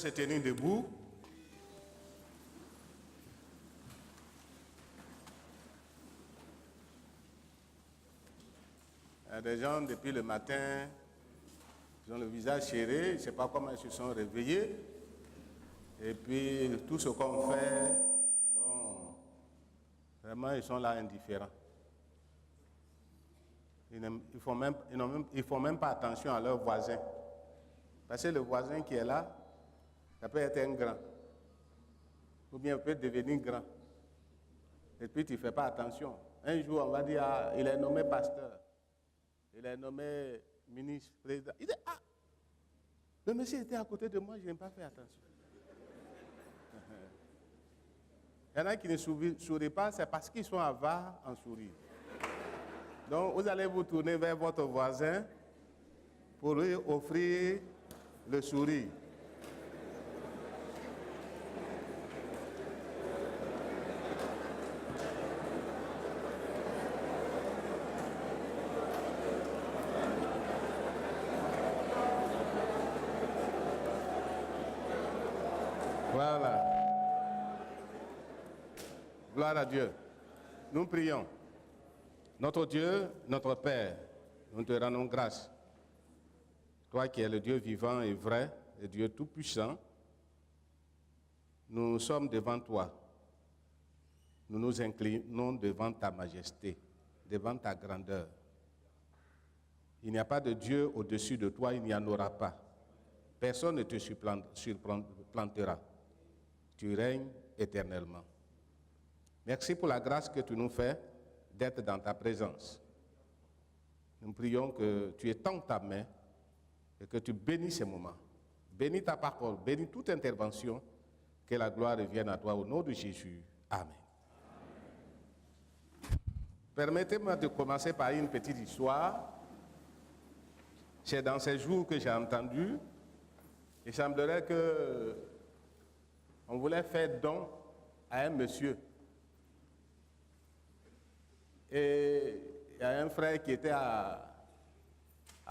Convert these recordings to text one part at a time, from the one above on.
se tenir debout. Il y a des gens, depuis le matin, ils ont le visage serré, je ne sais pas comment ils se sont réveillés. Et puis, tout ce qu'on fait, bon, vraiment, ils sont là indifférents. Ils ne font même pas attention à leurs voisins. Parce que le voisin qui est là, ça peut être un grand. Ou bien il peut devenir grand. Et puis tu ne fais pas attention. Un jour, on va dire, ah, il est nommé pasteur. Il est nommé ministre, président. Il dit, ah, le monsieur était à côté de moi, je n'ai pas fait attention. Il y en a qui ne sourient pas, c'est parce qu'ils sont avares en sourire. Donc, vous allez vous tourner vers votre voisin pour lui offrir le sourire. Voilà. Gloire à Dieu. Nous prions. Notre Dieu, notre Père, nous te rendons grâce. Toi qui es le Dieu vivant et vrai, le Dieu tout-puissant, nous sommes devant toi. Nous nous inclinons devant ta majesté, devant ta grandeur. Il n'y a pas de Dieu au-dessus de toi, il n'y en aura pas. Personne ne te surplantera. Tu règnes éternellement. Merci pour la grâce que tu nous fais d'être dans ta présence. Nous prions que tu étends ta main et que tu bénis ces moments. Bénis ta parole, bénis toute intervention, que la gloire revienne à toi au nom de Jésus. Amen. Permettez-moi de commencer par une petite histoire. C'est dans ces jours que j'ai entendu. Il semblerait que on voulait faire don à un monsieur. Et il y a un frère qui était à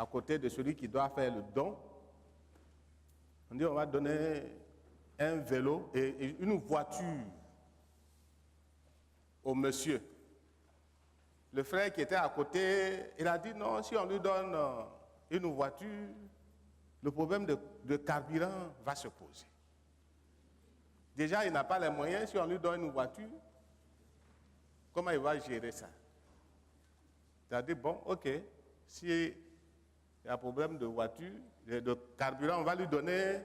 côté de celui qui doit faire le don. On dit on va donner un vélo et une voiture au monsieur. Le frère qui était à côté, il a dit non, si on lui donne une voiture, le problème de carburant va se poser. Déjà, il n'a pas les moyens, si on lui donne une voiture, comment il va gérer ça? Il a dit, bon, ok, si il y a un problème de voiture, de carburant, on va lui donner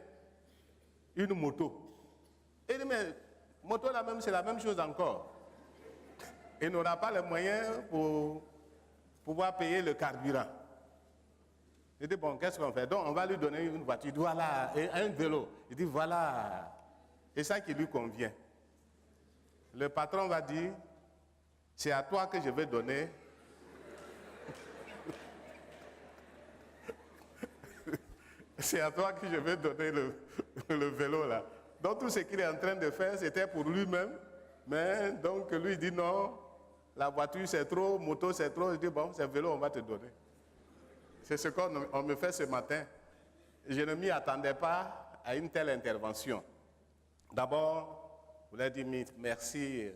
une moto. Et il dit, mais moto là même, c'est la même chose encore. Il n'aura pas les moyens pour pouvoir payer le carburant. Il dit, bon, qu'est-ce qu'on fait? Donc, on va lui donner une voiture. Il dit, voilà, et un vélo. Il dit, voilà. C'est ça qui lui convient. Le patron va dire, c'est à toi que je vais donner. C'est à toi que je vais donner le vélo là. Donc tout ce qu'il est en train de faire, c'était pour lui-même. Mais donc lui dit non, la voiture c'est trop, moto c'est trop. Il dit bon, c'est vélo, on va te donner. C'est ce qu'on me fait ce matin. Je ne m'y attendais pas à une telle intervention. D'abord, je voulais dire merci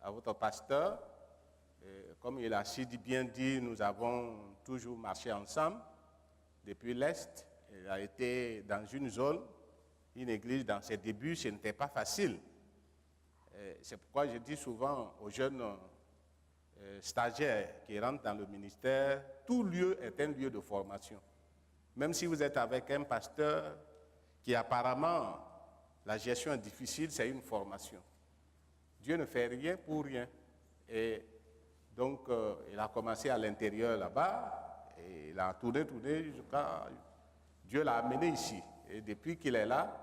à votre pasteur. Et comme il a si bien dit, nous avons toujours marché ensemble depuis l'Est. Il a été dans une zone, une église dans ses débuts, ce n'était pas facile. C'est pourquoi je dis souvent aux jeunes stagiaires qui rentrent dans le ministère, tout lieu est un lieu de formation. Même si vous êtes avec un pasteur qui apparemment, la gestion est difficile, c'est une formation. Dieu ne fait rien pour rien. Et donc, il a commencé à l'intérieur là-bas, et il a tourné jusqu'à... Dieu l'a amené ici. Et depuis qu'il est là,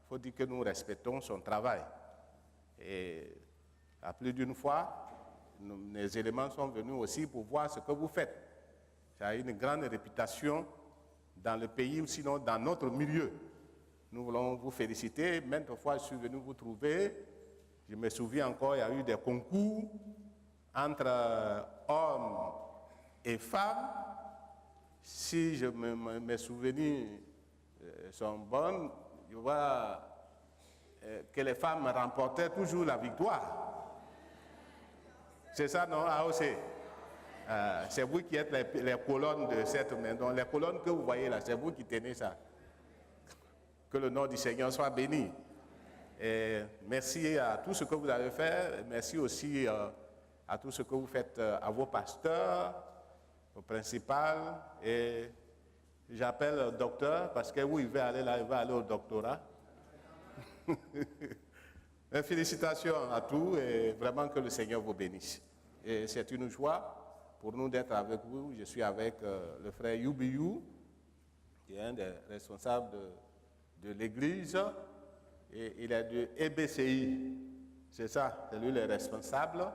il faut dire que nous respectons son travail. Et à plus d'une fois, les éléments sont venus aussi pour voir ce que vous faites. Ça a une grande réputation dans le pays ou sinon dans notre milieu. Nous voulons vous féliciter. Maintes fois, je suis venu vous trouver. Je me souviens encore, il y a eu des concours entre hommes et femmes. Si mes souvenirs sont bons, Je vois que les femmes remportaient toujours la victoire. C'est ça, non, AOC? C'est vous qui êtes les colonnes de cette maison. Les colonnes que vous voyez là, c'est vous qui tenez ça. Que le nom du Seigneur soit béni. Et merci à tout ce que vous avez fait. Merci aussi à tout ce que vous faites à vos pasteurs, au principal. Et j'appelle docteur parce que où il va aller là, il va aller au doctorat. Félicitations à tous et vraiment que le Seigneur vous bénisse. Et c'est une joie pour nous d'être avec vous. Je suis avec le frère Yubiyu, qui est un des responsables de l'église, et il est de EBCI. C'est ça, c'est lui le responsable.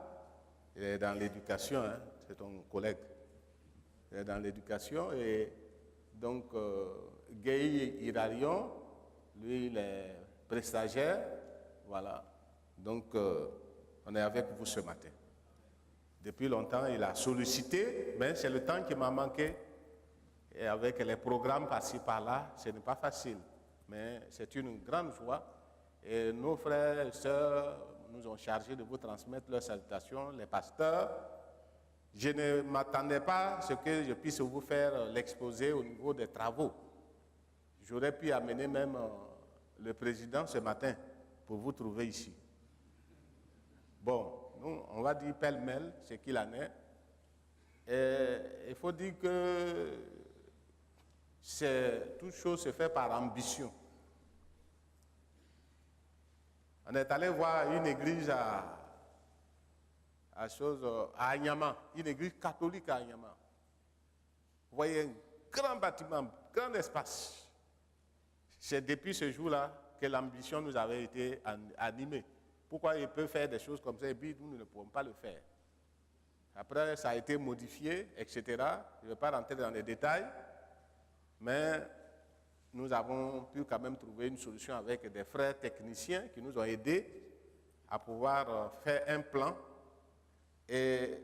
Il est dans l'éducation, hein, c'est ton collègue. Il est dans l'éducation et donc Gay Irarion, lui il est prestataire. Voilà. Donc on est avec vous ce matin. Depuis longtemps, il a sollicité, mais c'est le temps qui m'a manqué. Et avec les programmes par-ci, par-là, ce n'est pas facile. Mais c'est une grande joie. Et nos frères et sœurs nous ont chargés de vous transmettre leurs salutations, les pasteurs. Je ne m'attendais pas à ce que je puisse vous faire l'exposé au niveau des travaux. J'aurais pu amener même le président ce matin pour vous trouver ici. Bon, nous, on va dire pêle-mêle ce qu'il en est. Et il faut dire que toute chose se fait par ambition. On est allé voir une église à Anyama, une église catholique à Anyama. Vous voyez un grand bâtiment, grand espace. C'est depuis ce jour-là que l'ambition nous avait été animée. Pourquoi il peut faire des choses comme ça et puis nous ne pouvons pas le faire? Après, ça a été modifié, etc. Je ne vais pas rentrer dans les détails, mais nous avons pu quand même trouver une solution avec des frères techniciens qui nous ont aidés à pouvoir faire un plan. Et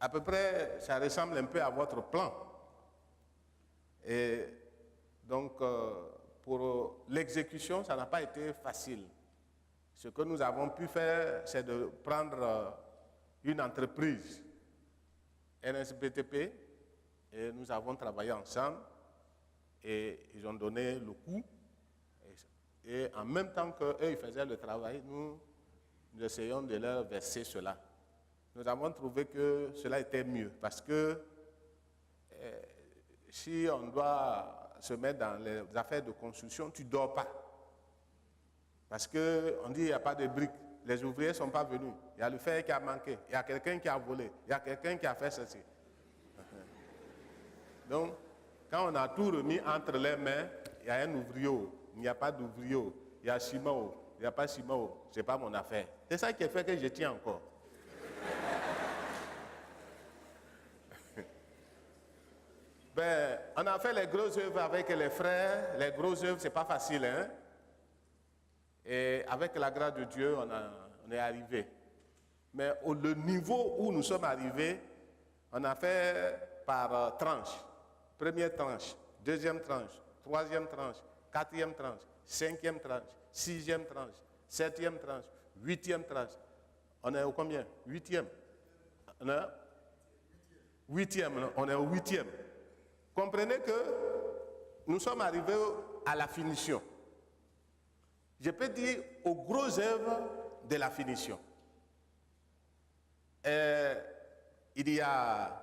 à peu près, ça ressemble un peu à votre plan. Et donc, pour l'exécution, ça n'a pas été facile. Ce que nous avons pu faire, c'est de prendre une entreprise, NSBTP, et nous avons travaillé ensemble, et ils ont donné le coût. Et en même temps qu'eux, ils faisaient le travail, nous essayons de leur verser cela. Nous avons trouvé que cela était mieux, parce que si on doit se mettre dans les affaires de construction, tu ne dors pas. Parce qu'on dit qu'il n'y a pas de briques, les ouvriers ne sont pas venus, il y a le fer qui a manqué, il y a quelqu'un qui a volé, il y a quelqu'un qui a fait ceci. Donc, quand on a tout remis entre les mains, il y a un ouvrier, il n'y a pas d'ouvrier, il y a ciment, il n'y a pas ciment, ce n'est pas mon affaire. C'est ça qui fait que je tiens encore. Ben, on a fait les grosses œuvres avec les frères. Les grosses œuvres, ce n'est pas facile, hein? Et avec la grâce de Dieu, on est arrivé. Mais le niveau où nous sommes arrivés, on a fait par tranche. Première tranche, deuxième tranche, troisième tranche, quatrième tranche, cinquième tranche, sixième tranche, septième tranche, huitième tranche. On est au combien? Huitième. On est huitième. On est au huitième. Comprenez que nous sommes arrivés à la finition. Je peux dire aux grosses œuvres de la finition. Il y a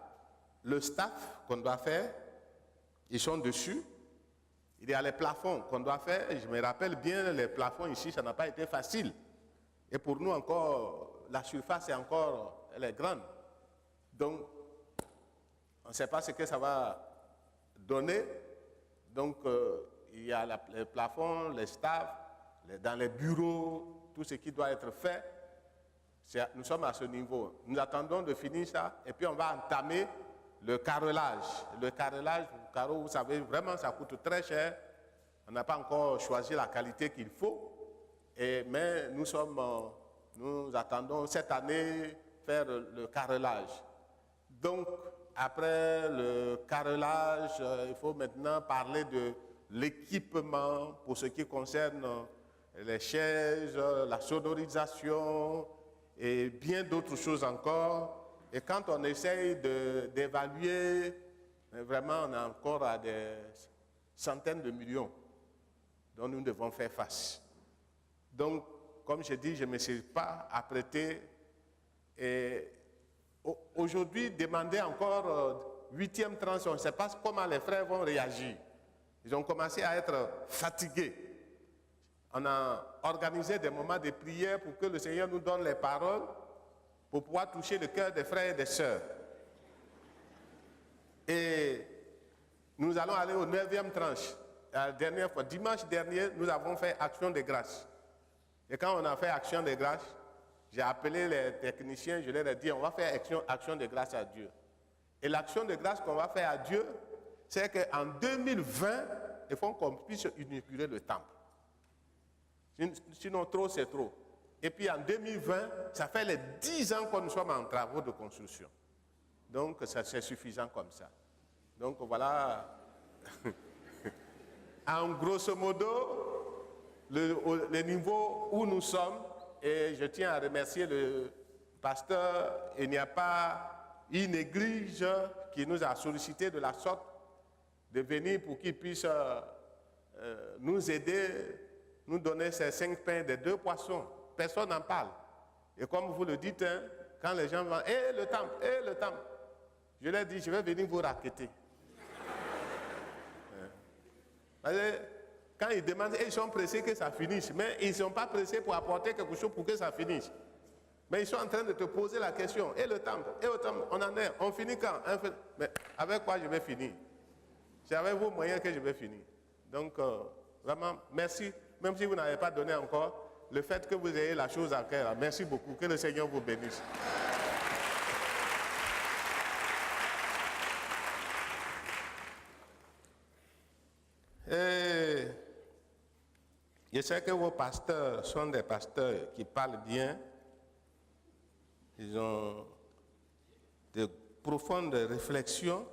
le staff qu'on doit faire, ils sont dessus. Il y a les plafonds qu'on doit faire. Je me rappelle bien, les plafonds ici, ça n'a pas été facile. Et pour nous encore, la surface est encore, elle est grande. Donc, on ne sait pas ce que ça va donner. Donc, il y a les plafonds, les staffs, dans les bureaux, tout ce qui doit être fait. Nous sommes à ce niveau. Nous attendons de finir ça et puis on va entamer le carrelage. Le carrelage, vous savez, vraiment, ça coûte très cher. On n'a pas encore choisi la qualité qu'il faut. Mais nous attendons cette année faire le carrelage. Donc, après le carrelage, il faut maintenant parler l'équipement pour ce qui concerne les chaises, la sonorisation et bien d'autres choses encore. Et quand on essaye d'évaluer, vraiment on est encore à des centaines de millions dont nous devons faire face. Donc, comme je dis, je ne me suis pas apprêté. Et aujourd'hui, demander encore 8e tranche, on ne sait pas comment les frères vont réagir. Ils ont commencé à être fatigués. On a organisé des moments de prière pour que le Seigneur nous donne les paroles pour pouvoir toucher le cœur des frères et des sœurs. Et nous allons aller au 9e tranche. La dernière fois, dimanche dernier, nous avons fait action de grâce. Et quand on a fait action de grâce, j'ai appelé les techniciens, je leur ai dit, on va faire action de grâce à Dieu. Et l'action de grâce qu'on va faire à Dieu, c'est qu'en 2020, il faut qu'on puisse inaugurer le temple. Sinon, trop, c'est trop. Et puis en 2020, ça fait les 10 ans que nous sommes en travaux de construction. Donc, c'est suffisant comme ça. Donc, voilà, en grosso modo, le niveau où nous sommes. Et je tiens à remercier le pasteur. Il n'y a pas une église qui nous a sollicité de la sorte de venir pour qu'il puisse nous aider, nous donner ces 5 pains et 2 poissons. Personne n'en parle. Et comme vous le dites, hein, quand les gens vont, le temple, le temple, je leur dis, je vais venir vous racketter. Quand ils demandent, ils sont pressés que ça finisse, mais ils ne sont pas pressés pour apporter quelque chose pour que ça finisse. Mais ils sont en train de te poser la question, le temple, on en est, on finit quand? Mais avec quoi je vais finir? C'est avec vos moyens que je vais finir. Donc, vraiment, merci, même si vous n'avez pas donné encore, le fait que vous ayez la chose à cœur, merci beaucoup, que le Seigneur vous bénisse. Et je sais que vos pasteurs sont des pasteurs qui parlent bien. Ils ont de profondes réflexions.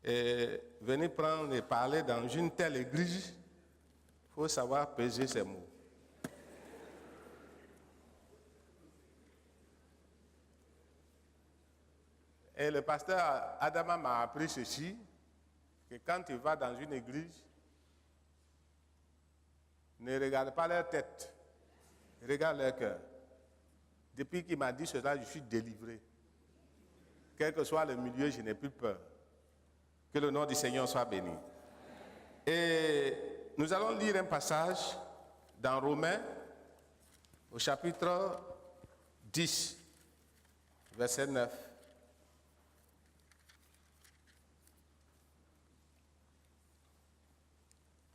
Et venir prendre et parler dans une telle église, il faut savoir peser ses mots. Et le pasteur Adama m'a appris ceci, que quand il va dans une église, ne regarde pas leur tête, regarde leur cœur. Depuis qu'il m'a dit cela, je suis délivré. Quel que soit le milieu, je n'ai plus peur. Que le nom du Seigneur soit béni. Et nous allons lire un passage dans Romains, au chapitre 10, verset 9.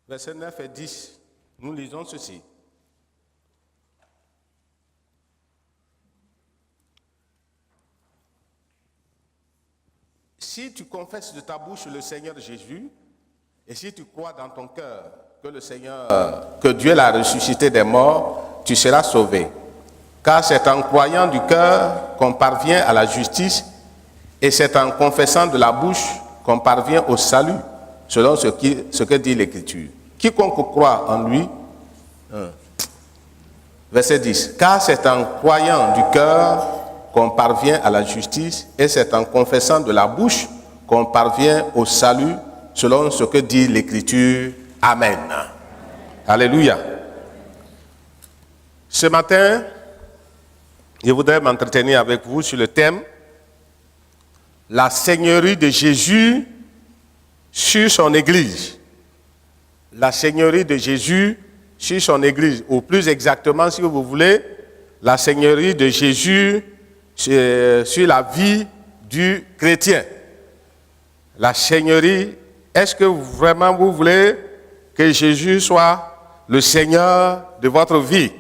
Versets 9 et 10, nous lisons ceci. Si tu confesses de ta bouche le Seigneur Jésus, et si tu crois dans ton cœur que le Seigneur, que Dieu l'a ressuscité des morts, tu seras sauvé. Car c'est en croyant du cœur qu'on parvient à la justice, et c'est en confessant de la bouche qu'on parvient au salut, selon ce que dit l'Écriture. Quiconque croit en lui, verset 10, car c'est en croyant du cœur qu'on parvient à la justice, et c'est en confessant de la bouche qu'on parvient au salut, selon ce que dit l'Écriture. Amen. Alléluia. Ce matin, je voudrais m'entretenir avec vous sur le thème la seigneurie de Jésus sur son Église. La seigneurie de Jésus sur son Église, ou plus exactement, si vous voulez, la seigneurie de Jésus sur la vie du chrétien. La seigneurie, est-ce que vraiment vous voulez que Jésus soit le Seigneur de votre vie?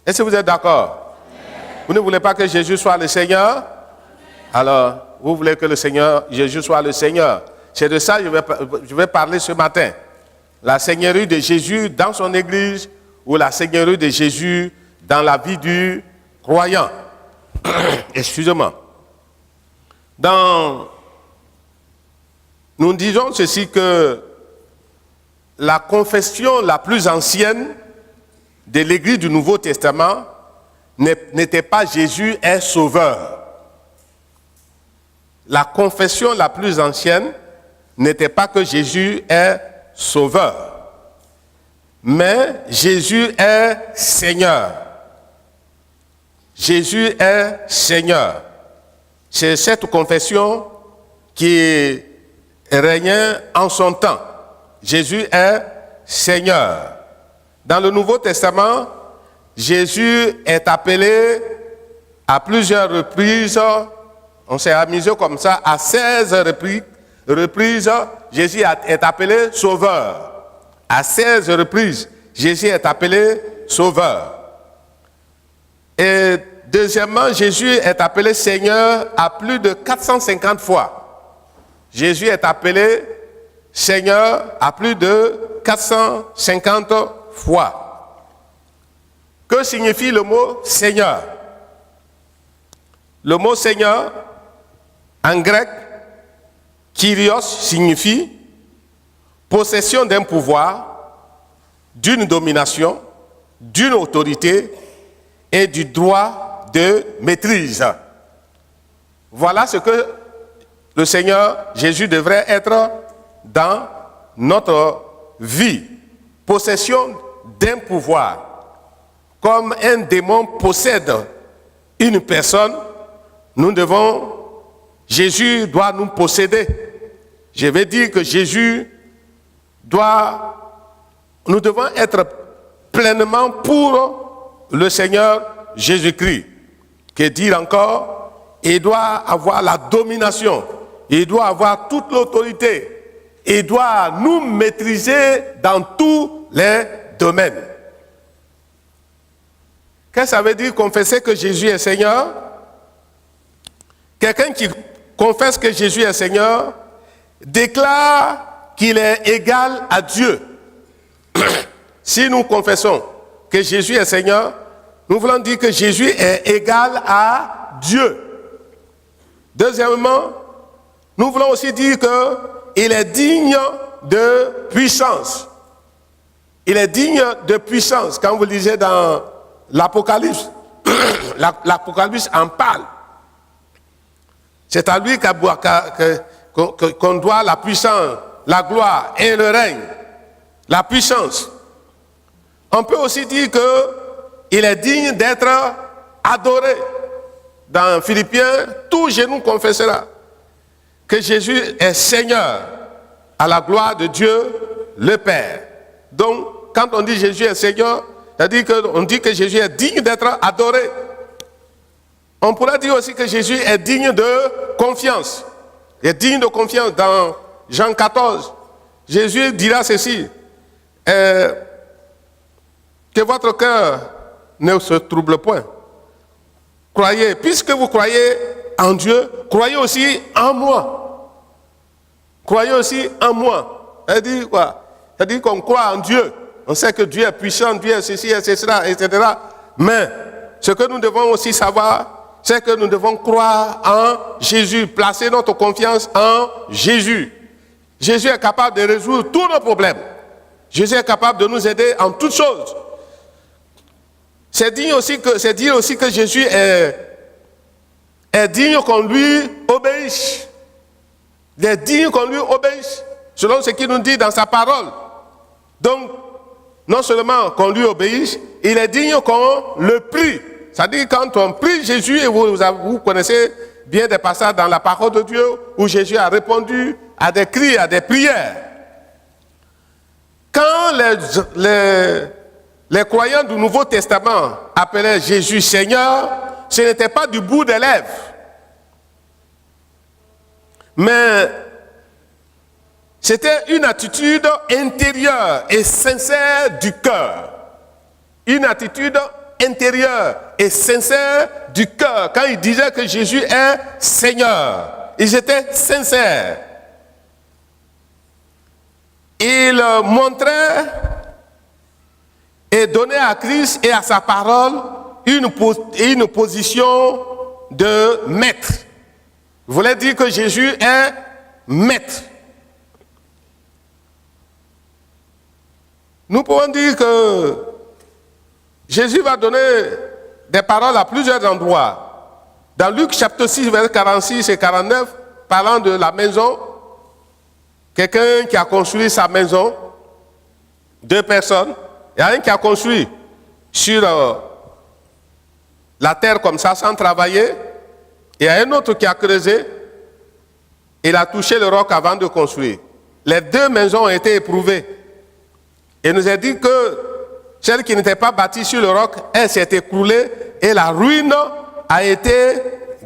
Est-ce que vous êtes d'accord? Vous ne voulez pas que Jésus soit le Seigneur? Alors, vous voulez que le Seigneur, Jésus soit le Seigneur. C'est de ça que je vais parler ce matin. La seigneurie de Jésus dans son Église ou la seigneurie de Jésus dans la vie du croyant. Excusez-moi. Nous disons ceci que la confession la plus ancienne de l'Église du Nouveau Testament n'était pas Jésus est sauveur. La confession la plus ancienne n'était pas que Jésus est sauveur, mais Jésus est Seigneur. Jésus est Seigneur. C'est cette confession qui régnait en son temps. Jésus est Seigneur. Dans le Nouveau Testament, Jésus est appelé à plusieurs reprises, on s'est amusé comme ça, à 16 reprises, Jésus est appelé Sauveur. À 16 reprises, Jésus est appelé Sauveur. Et deuxièmement, Jésus est appelé Seigneur à plus de 450 fois. Jésus est appelé Seigneur à plus de 450 fois. Que signifie le mot Seigneur? Le mot Seigneur, en grec, Kyrios signifie possession d'un pouvoir, d'une domination, d'une autorité et du droit de maîtrise. Voilà ce que le Seigneur Jésus devrait être dans notre vie. Possession d'un pouvoir. Comme un démon possède une personne, Jésus doit nous posséder. Je vais dire que nous devons être pleinement pour le Seigneur Jésus-Christ. Que dire encore? Il doit avoir la domination, il doit avoir toute l'autorité, il doit nous maîtriser dans tous les domaines. Qu'est-ce que ça veut dire confesser que Jésus est Seigneur? Quelqu'un qui confesse que Jésus est Seigneur déclare qu'il est égal à Dieu. Si nous confessons que Jésus est Seigneur, nous voulons dire que Jésus est égal à Dieu. Deuxièmement, nous voulons aussi dire qu'il est digne de puissance. Il est digne de puissance. Quand vous lisez dans l'Apocalypse, l'Apocalypse en parle. C'est à lui qu'on doit la puissance, la gloire et le règne. La puissance. On peut aussi dire qu'il est digne d'être adoré. Dans Philippiens, tout genou confessera que Jésus est Seigneur à la gloire de Dieu le Père. Donc, quand on dit Jésus est Seigneur, c'est-à-dire qu'on dit que Jésus est digne d'être adoré. On pourrait dire aussi que Jésus est digne de confiance. Il est digne de confiance. Dans Jean 14, Jésus dira ceci, que votre cœur ne se trouble point. Croyez, puisque vous croyez en Dieu, croyez aussi en moi. Croyez aussi en moi. C'est-à-dire quoi? C'est-à-dire qu'on croit en Dieu. On sait que Dieu est puissant, Dieu est ceci, etc., etc. Mais ce que nous devons aussi savoir, c'est que nous devons croire en Jésus, placer notre confiance en Jésus. Jésus est capable de résoudre tous nos problèmes. Jésus est capable de nous aider en toutes choses. C'est dire aussi que Jésus est digne qu'on lui obéisse. Il est digne qu'on lui obéisse, selon ce qu'il nous dit dans sa parole. Donc, non seulement qu'on lui obéisse, il est digne qu'on le prie. C'est-à-dire quand on prie Jésus, et vous connaissez bien des passages dans la parole de Dieu où Jésus a répondu à des cris, à des prières. Quand les croyants du Nouveau Testament appelaient Jésus Seigneur, ce n'était pas du bout des lèvres. Mais c'était une attitude intérieure et sincère du cœur. Une attitude intérieure et sincère du cœur. Quand ils disaient que Jésus est Seigneur, ils étaient sincères. Ils montraient et donnaient à Christ et à sa parole une position de maître. Vous voulez dire que Jésus est maître. Nous pouvons dire que Jésus va donner des paroles à plusieurs endroits. Dans Luc chapitre 6, verset 46 et 49, parlant de la maison, quelqu'un qui a construit sa maison, 2 personnes, il y a un qui a construit sur la terre comme ça, sans travailler, et il y a un autre qui a creusé, il a touché le roc avant de construire. Les 2 maisons ont été éprouvées. Et nous a dit que celle qui n'était pas bâtie sur le roc, elle s'est écroulée et la ruine a été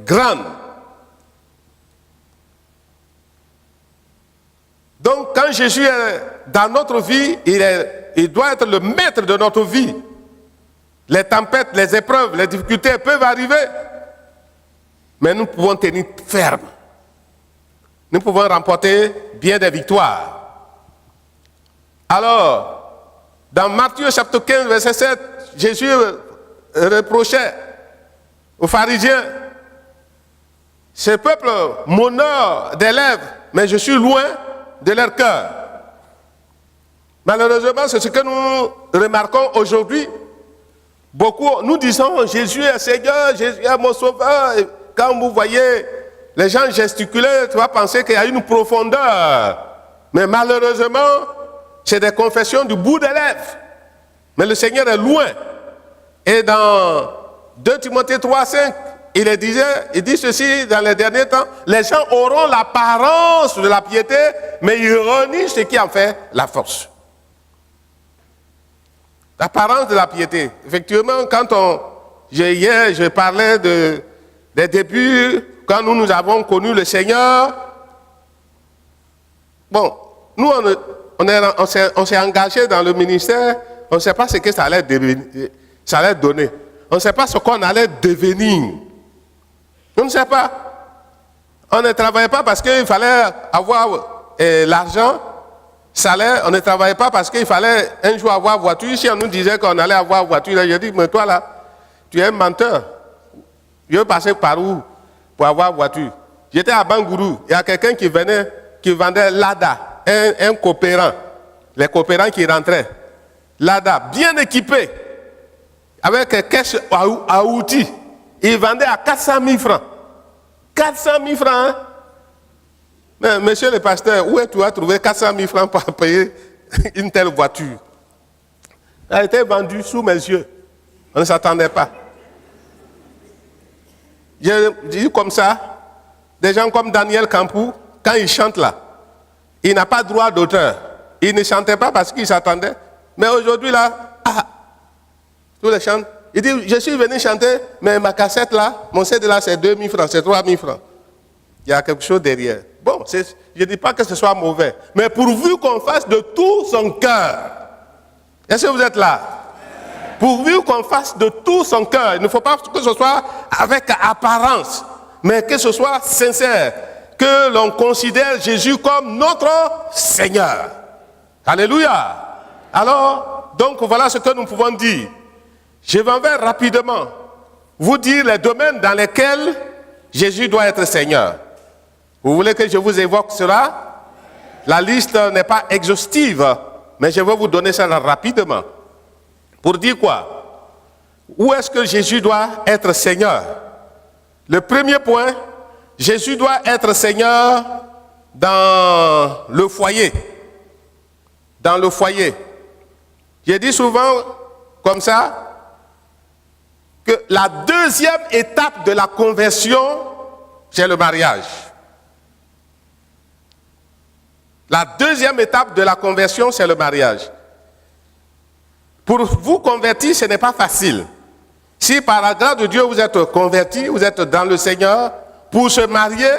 grande. Donc quand Jésus est dans notre vie, il doit être le maître de notre vie. Les tempêtes, les épreuves, les difficultés peuvent arriver, mais nous pouvons tenir ferme. Nous pouvons remporter bien des victoires. Alors, dans Matthieu chapitre 15, verset 7, Jésus reprochait aux pharisiens, ce peuple m'honore des lèvres, mais je suis loin de leur cœur. Malheureusement, c'est ce que nous remarquons aujourd'hui. Beaucoup, nous disons Jésus est Seigneur, Jésus est mon sauveur. Et quand vous voyez les gens gesticuler, tu vas penser qu'il y a une profondeur. Mais malheureusement, c'est des confessions du bout des lèvres. Mais le Seigneur est loin. Et dans 2 Timothée 3, 5, il dit ceci dans les derniers temps, les gens auront l'apparence de la piété, mais ils renient ce qui en fait la force. L'apparence de la piété. Effectivement, hier, je parlais des débuts, quand nous avons connu le Seigneur. Bon, nous, on s'est engagé dans le ministère, on ne sait pas ce que ça allait donner. On ne sait pas ce qu'on allait devenir. On ne sait pas. On ne travaillait pas parce qu'il fallait avoir l'argent, salaire. On ne travaillait pas parce qu'il fallait un jour avoir voiture. Si on nous disait qu'on allait avoir voiture, je dis, mais toi là, tu es un menteur. Je veux passer par où pour avoir voiture? J'étais à Bangourou. Il y a quelqu'un qui vendait Lada, un coopérant. Les coopérants qui rentraient. Lada, bien équipé, avec un caisse à outils. Il vendait à 400 000 francs. 400 000 francs, hein? Mais monsieur le pasteur, où est-ce que tu as trouvé 400 000 francs pour payer une telle voiture? Elle a été vendue sous mes yeux. On ne s'attendait pas. Je dis comme ça, des gens comme Daniel Campou, quand il chante là, il n'a pas droit d'auteur. Il ne chantait pas parce qu'il s'attendait. Mais aujourd'hui là, tous les chantent. Il dit, je suis venu chanter, mais ma cassette là, mon CD là, c'est 2 000 francs, c'est 3 000 francs. Il y a quelque chose derrière. Bon, je ne dis pas que ce soit mauvais, mais pourvu qu'on fasse de tout son cœur. Est-ce que vous êtes là? Pourvu qu'on fasse de tout son cœur. Il ne faut pas que ce soit avec apparence, mais que ce soit sincère. Que l'on considère Jésus comme notre Seigneur. Alléluia. Alors, donc voilà ce que nous pouvons dire. Je vais rapidement vous dire les domaines dans lesquels Jésus doit être Seigneur. Vous voulez que je vous évoque cela? La liste n'est pas exhaustive, mais je vais vous donner ça rapidement. Pour dire quoi? Où est-ce que Jésus doit être Seigneur? Le premier point, Jésus doit être Seigneur dans le foyer. Dans le foyer. J'ai dit souvent comme ça, que la deuxième étape de la conversion, c'est le mariage. La deuxième étape de la conversion, c'est le mariage. Pour vous convertir, ce n'est pas facile. Si par la grâce de Dieu, vous êtes converti, vous êtes dans le Seigneur, pour se marier,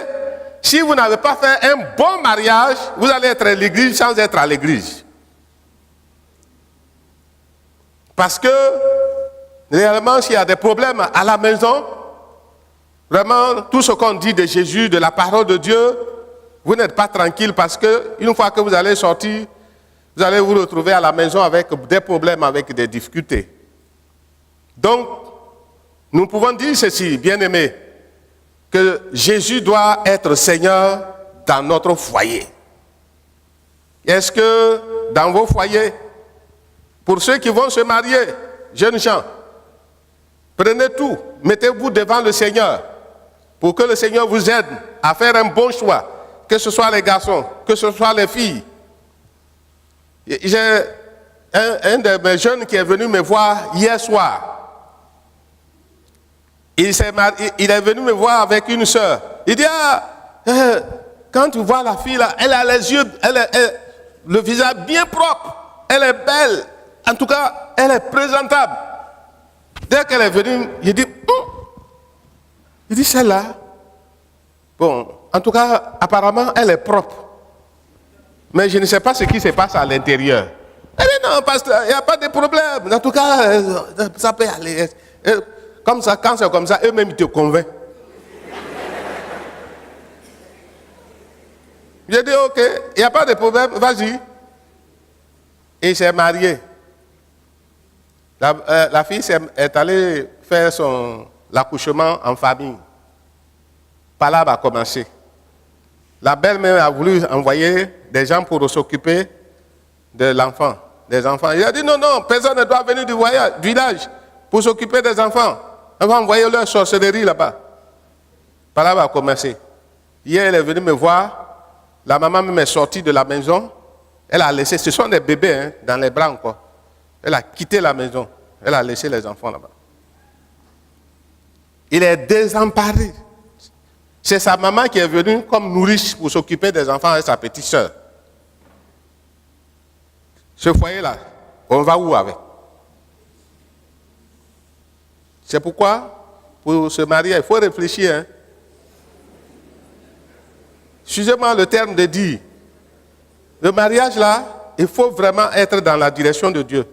si vous n'avez pas fait un bon mariage, vous allez être à l'église sans être à l'église. Parce que, réellement, s'il y a des problèmes à la maison, vraiment, tout ce qu'on dit de Jésus, de la parole de Dieu, vous n'êtes pas tranquille parce qu'une fois que vous allez sortir, vous allez vous retrouver à la maison avec des problèmes, avec des difficultés. Donc, nous pouvons dire ceci, bien-aimés, que Jésus doit être Seigneur dans notre foyer. Est-ce que dans vos foyers, Pour ceux qui vont se marier, jeunes gens, prenez tout, mettez-vous devant le Seigneur pour que le Seigneur vous aide à faire un bon choix, que ce soit les garçons, que ce soit les filles. J'ai un de mes jeunes qui est venu me voir hier soir. Il est venu me voir avec une soeur. Il dit, quand tu vois la fille là, elle a les yeux, le visage bien propre, elle est belle, en tout cas, elle est présentable. Dès qu'elle est venue, il dit celle-là, bon, en tout cas, apparemment, elle est propre. Mais je ne sais pas ce qui se passe à l'intérieur. Elle dit non, pasteur, il n'y a pas de problème. En tout cas, ça peut aller. Comme ça, quand c'est comme ça, eux-mêmes, ils te convainquent. J'ai dit, ok, il n'y a pas de problème, vas-y. Et il s'est marié. La fille est allée faire l'accouchement en famille. Par là va commencer. La belle-mère a voulu envoyer des gens pour s'occuper de l'enfant, des enfants. Il a dit non, non, personne ne doit venir du village pour s'occuper des enfants. On va envoyer leur sorcellerie là-bas. Par là va commencer. Hier, elle est venue me voir. La maman même est sortie de la maison. Elle a laissé, ce sont des bébés hein, dans les bras encore. Elle a quitté la maison. Elle a laissé les enfants là-bas. Il est désemparé. C'est sa maman qui est venue comme nourrice pour s'occuper des enfants et sa petite soeur. Ce foyer-là, on va où avec? C'est pourquoi, pour se marier, il faut réfléchir. Hein. Excusez-moi le terme de dire. Le mariage là, il faut vraiment être dans la direction de Dieu.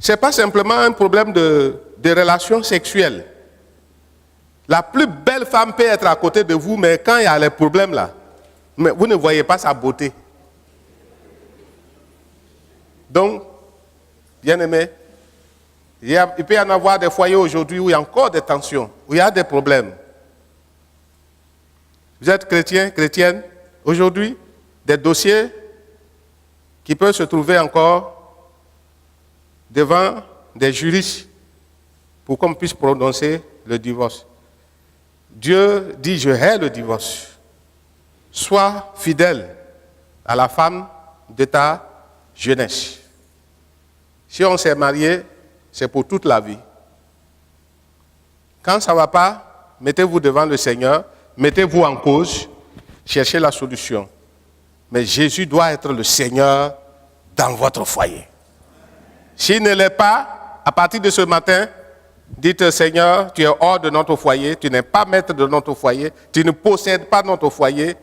Ce n'est pas simplement un problème de relations sexuelles. La plus belle femme peut être à côté de vous, mais quand il y a les problèmes là, mais vous ne voyez pas sa beauté. Donc, bien aimé, il peut y en avoir des foyers aujourd'hui où il y a encore des tensions, où il y a des problèmes. Vous êtes chrétien, chrétienne, aujourd'hui, des dossiers qui peuvent se trouver encore devant des juristes pour qu'on puisse prononcer le divorce. Dieu dit, je hais le divorce. Sois fidèle à la femme de ta jeunesse. Si on s'est marié, c'est pour toute la vie. Quand ça ne va pas, mettez-vous devant le Seigneur, mettez-vous en cause, cherchez la solution. Mais Jésus doit être le Seigneur dans votre foyer. S'il ne l'est pas, à partir de ce matin, dites, Seigneur, tu es hors de notre foyer, tu n'es pas maître de notre foyer, tu ne possèdes pas notre foyer,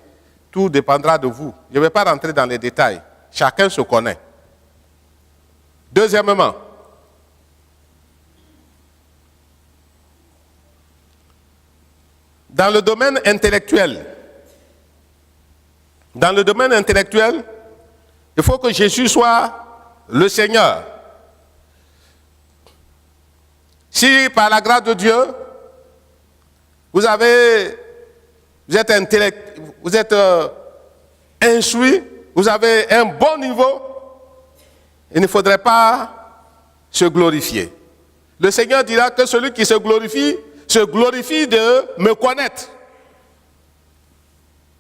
tout dépendra de vous. Je ne vais pas rentrer dans les détails, chacun se connaît. Deuxièmement, dans le domaine intellectuel, il faut que Jésus soit le Seigneur. Si par la grâce de Dieu, vous êtes instruit, vous avez un bon niveau, il ne faudrait pas se glorifier. Le Seigneur dira que celui qui se glorifie de me connaître.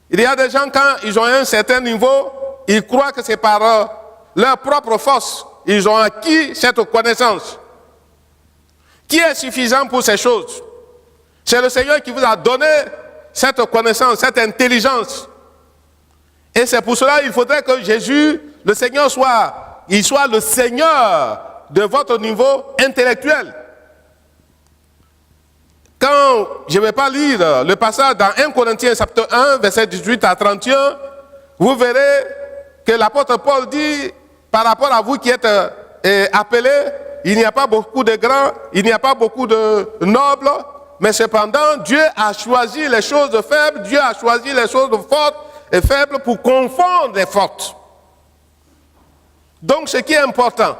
Il y a des gens, quand ils ont un certain niveau, ils croient que c'est par leur propre force, ils ont acquis cette connaissance. Qui est suffisant pour ces choses? C'est le Seigneur qui vous a donné cette connaissance, cette intelligence. Et c'est pour cela qu'il faudrait que Jésus, le Seigneur, soit le Seigneur de votre niveau intellectuel. Quand je ne vais pas lire le passage dans 1 Corinthiens chapitre 1, verset 18 à 31, vous verrez que l'apôtre Paul dit, par rapport à vous qui êtes appelés, il n'y a pas beaucoup de grands, il n'y a pas beaucoup de nobles, mais cependant, Dieu a choisi les choses faibles, Dieu a choisi les choses fortes et faibles pour confondre les fortes. Donc, ce qui est important,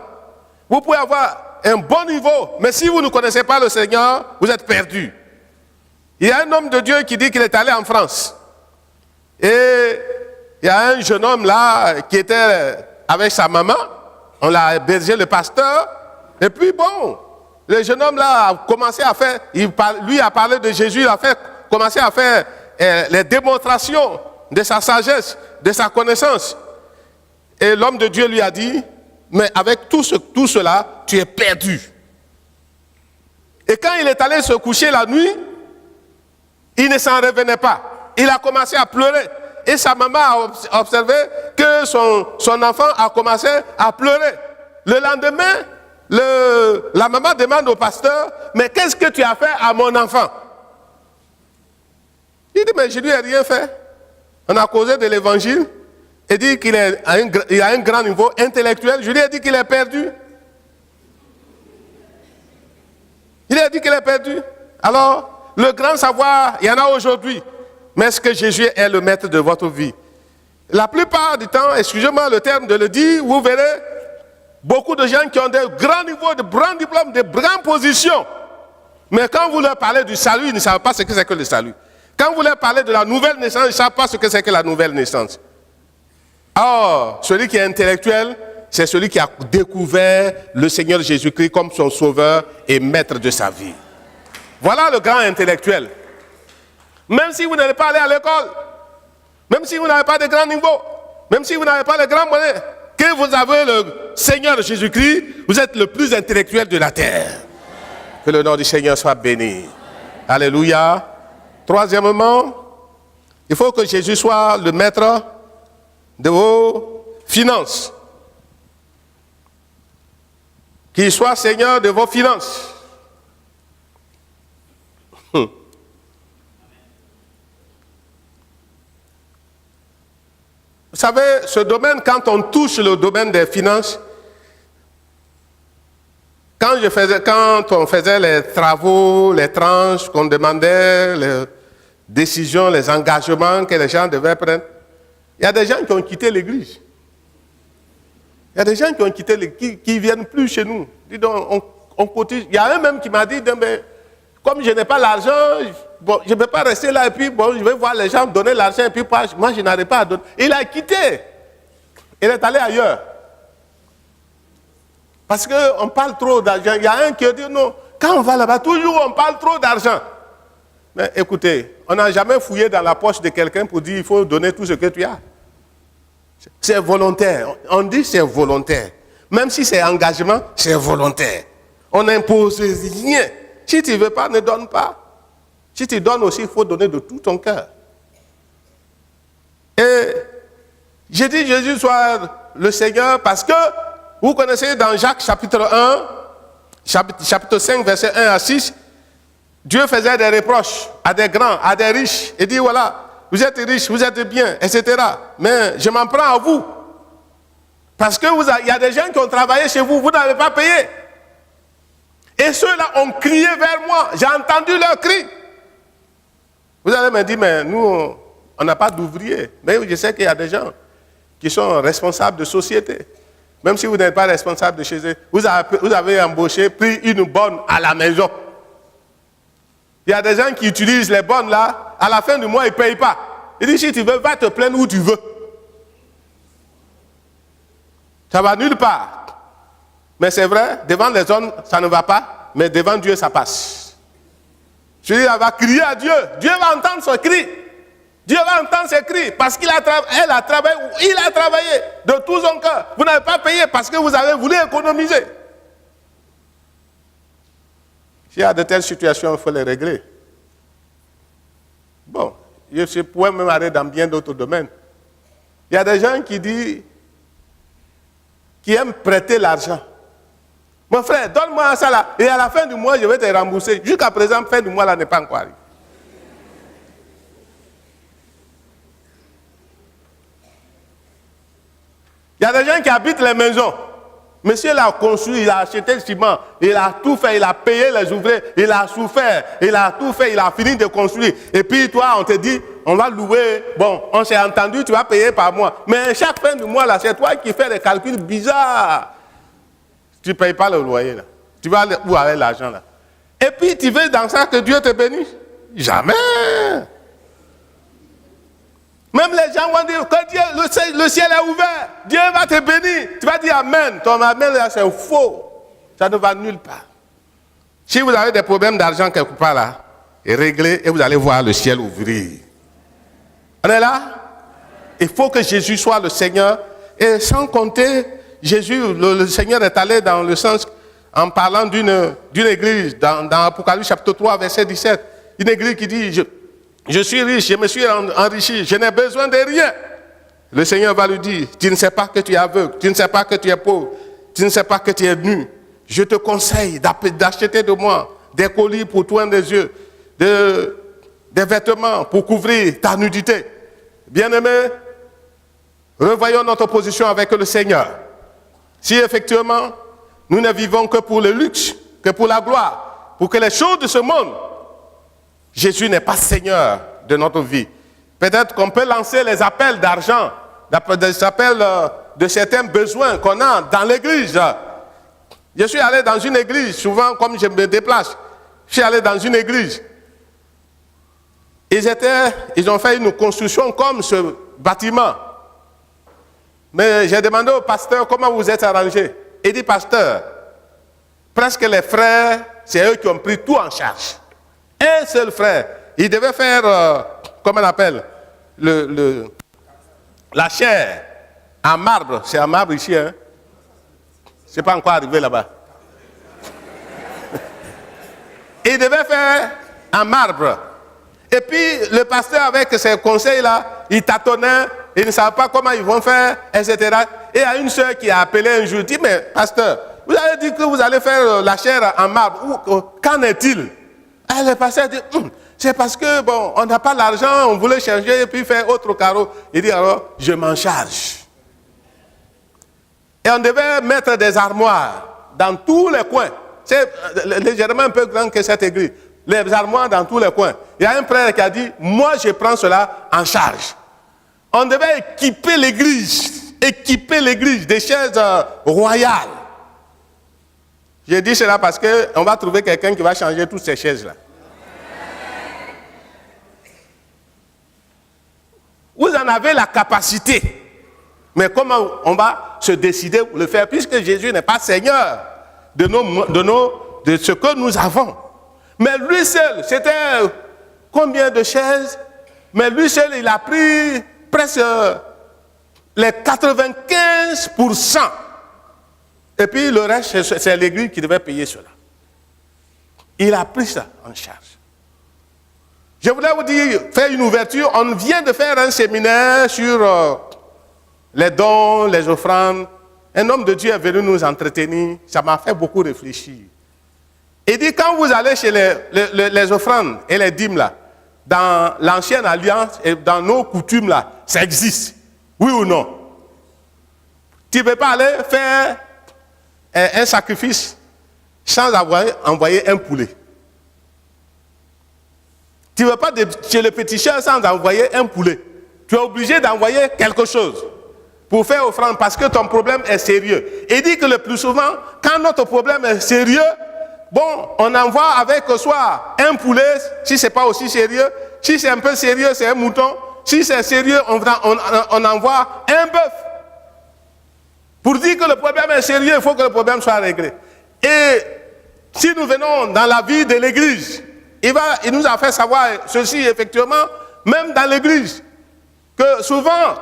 vous pouvez avoir un bon niveau, mais si vous ne connaissez pas le Seigneur, vous êtes perdu. Il y a un homme de Dieu qui dit qu'il est allé en France. Et il y a un jeune homme là qui était avec sa maman. On l'a hébergé, le pasteur. Et puis bon, le jeune homme là a commencé à faire, lui a parlé de Jésus, il a commencé à faire les démonstrations de sa sagesse, de sa connaissance. Et l'homme de Dieu lui a dit, mais avec tout cela, tu es perdu. Et quand il est allé se coucher la nuit, il ne s'en revenait pas. Il a commencé à pleurer. Et sa maman a observé que son enfant a commencé à pleurer. Le lendemain, la maman demande au pasteur, mais qu'est-ce que tu as fait à mon enfant? Il dit, mais je ne lui ai rien fait. On a causé de l'évangile. Il dit qu'il a un grand niveau intellectuel. Je lui ai dit qu'il est perdu. Il a dit qu'il est perdu. Alors, le grand savoir, il y en a aujourd'hui. Mais est-ce que Jésus est le maître de votre vie? La plupart du temps, excusez-moi le terme de le dire, vous verrez beaucoup de gens qui ont de grands niveaux, de grands diplômes, de grandes positions. Mais quand vous leur parlez du salut, ils ne savent pas ce que c'est que le salut. Quand vous leur parlez de la nouvelle naissance, ils ne savent pas ce que c'est que la nouvelle naissance. Or, celui qui est intellectuel, c'est celui qui a découvert le Seigneur Jésus-Christ comme son sauveur et maître de sa vie. Voilà le grand intellectuel. Même si vous n'allez pas aller à l'école, même si vous n'avez pas de grand niveau, même si vous n'avez pas de grands moyens, que vous avez le Seigneur Jésus-Christ, vous êtes le plus intellectuel de la terre. Que le nom du Seigneur soit béni. Alléluia. Troisièmement, il faut que Jésus soit le maître de vos finances. Qu'il soit Seigneur de vos finances. Vous savez, ce domaine, quand on touche le domaine des finances, quand on faisait les travaux, les tranches, qu'on demandait, les décisions, les engagements que les gens devaient prendre, il y a des gens qui ont quitté l'église. Il y a des gens qui ont quitté l'église, qui ne viennent plus chez nous. Dis donc, on cotise. Il y a un même qui m'a dit, comme je n'ai pas l'argent, bon, je ne peux pas rester là et puis bon, je vais voir les gens donner l'argent et puis moi je n'arrive pas à donner. Il a quitté. Il est allé ailleurs. Parce qu'on parle trop d'argent. Il y a un qui dit non, quand on va là-bas, toujours on parle trop d'argent. Mais écoutez, on n'a jamais fouillé dans la poche de quelqu'un pour dire il faut donner tout ce que tu as. C'est volontaire. On dit c'est volontaire. Même si c'est engagement, c'est volontaire. On n'impose rien. Si tu ne veux pas, ne donne pas. Si tu donnes aussi, il faut donner de tout ton cœur. Et j'ai dit Jésus soit le Seigneur parce que vous connaissez dans Jacques chapitre 1, chapitre 5, verset 1 à 6, Dieu faisait des reproches à des grands, à des riches. Il dit voilà, vous êtes riches, vous êtes bien, etc. Mais je m'en prends à vous. Parce qu'il y a des gens qui ont travaillé chez vous, vous n'avez pas payé. Et ceux-là ont crié vers moi. J'ai entendu leur cri. Vous allez me dire, mais nous, on n'a pas d'ouvriers. Mais je sais qu'il y a des gens qui sont responsables de société. Même si vous n'êtes pas responsable de chez eux, vous avez embauché, pris une bonne à la maison. Il y a des gens qui utilisent les bonnes là, à la fin du mois, ils ne payent pas. Il dit, si tu veux, va te plaindre où tu veux. Ça va nulle part. Mais c'est vrai, devant les hommes, ça ne va pas, mais devant Dieu, ça passe. Je dis, elle va crier à Dieu. Dieu va entendre son cri. Dieu va entendre ses cris parce qu'elle a travaillé, ou il a travaillé de tout son cœur. Vous n'avez pas payé parce que vous avez voulu économiser. S'il y a de telles situations, il faut les régler. Bon, je pourrais même aller dans bien d'autres domaines. Il y a des gens qui aiment prêter l'argent. Mon frère, donne-moi ça là, et à la fin du mois, je vais te rembourser. Jusqu'à présent, fin du mois là n'est pas encore arrivé. Il y a des gens qui habitent les maisons. Monsieur l'a construit, il a acheté le ciment, il a tout fait, il a payé les ouvriers, il a souffert, il a tout fait, il a fini de construire. Et puis toi, on te dit, on va louer, bon, on s'est entendu, tu vas payer par mois. Mais chaque fin du mois, là, c'est toi qui fais des calculs bizarres. Tu ne payes pas le loyer, là. Tu vas aller où avec l'argent, là? Et puis tu veux dans ça que Dieu te bénisse? Jamais. Même les gens vont dire que Dieu, le ciel est ouvert, Dieu va te bénir. Tu vas dire Amen. Ton Amen là, c'est faux. Ça ne va nulle part. Si vous avez des problèmes d'argent quelque part là, réglez et vous allez voir le ciel ouvrir. On est là? Il faut que Jésus soit le Seigneur. Et sans compter, Jésus, le Seigneur est allé dans le sens, en parlant d'une église, dans Apocalypse chapitre 3, verset 17. Une église qui dit, je suis riche, je me suis enrichi, je n'ai besoin de rien. Le Seigneur va lui dire, tu ne sais pas que tu es aveugle, tu ne sais pas que tu es pauvre, tu ne sais pas que tu es nu. Je te conseille d'acheter de moi des colis pour toi des yeux, des vêtements pour couvrir ta nudité. Bien-aimés, revoyons notre position avec le Seigneur. Si effectivement, nous ne vivons que pour le luxe, que pour la gloire, pour que les choses de ce monde, Jésus n'est pas Seigneur de notre vie. Peut-être qu'on peut lancer les appels d'argent, des appels de certains besoins qu'on a dans l'église. Je suis allé dans une église, souvent comme je me déplace, je suis allé dans une église. Ils ont fait une construction comme ce bâtiment. Mais j'ai demandé au pasteur comment vous êtes arrangé. Il dit, pasteur, presque les frères, c'est eux qui ont pris tout en charge. Un seul frère, il devait faire, comment on appelle, la chair en marbre. C'est en marbre ici, hein? Je ne suis pas encore arrivé là-bas. Il devait faire en marbre. Et puis, le pasteur, avec ses conseils-là, il tâtonnait, il ne savait pas comment ils vont faire, etc. Et il y a une soeur qui a appelé un jour, dit, mais pasteur, vous avez dit que vous allez faire la chair en marbre. Qu'en est-il? Le pasteur dit, c'est parce que, bon, on n'a pas l'argent, on voulait changer et puis faire autre carreau. Il dit, alors, je m'en charge. Et on devait mettre des armoires dans tous les coins. C'est légèrement un peu grand que cette église. Les armoires dans tous les coins. Il y a un frère qui a dit, moi je prends cela en charge. On devait équiper l'église des chaises royales. J'ai dit cela parce qu'on va trouver quelqu'un qui va changer toutes ces chaises-là. Vous en avez la capacité. Mais comment on va se décider pour le faire, puisque Jésus n'est pas Seigneur de ce que nous avons. Mais lui seul, c'était combien de chaises? Mais lui seul, il a pris presque les 95%. Et puis le reste, c'est l'église qui devait payer cela. Il a pris ça en charge. Je voulais vous dire, faire une ouverture. On vient de faire un séminaire sur les dons, les offrandes. Un homme de Dieu est venu nous entretenir. Ça m'a fait beaucoup réfléchir. Il dit, quand vous allez chez les offrandes et les dîmes, là, dans l'ancienne alliance et dans nos coutumes, là, ça existe. Oui ou non? Tu ne peux pas aller faire un sacrifice sans envoyer un poulet. Tu ne vas pas chez le péticheur sans envoyer un poulet. Tu es obligé d'envoyer quelque chose pour faire offrande parce que ton problème est sérieux. Il dit que le plus souvent, quand notre problème est sérieux, bon, on envoie avec soit un poulet, si ce n'est pas aussi sérieux. Si c'est un peu sérieux, c'est un mouton. Si c'est sérieux, on envoie un bœuf. Pour dire que le problème est sérieux, il faut que le problème soit réglé. Et si nous venons dans la vie de l'église, il nous a fait savoir ceci, effectivement, même dans l'église, que souvent,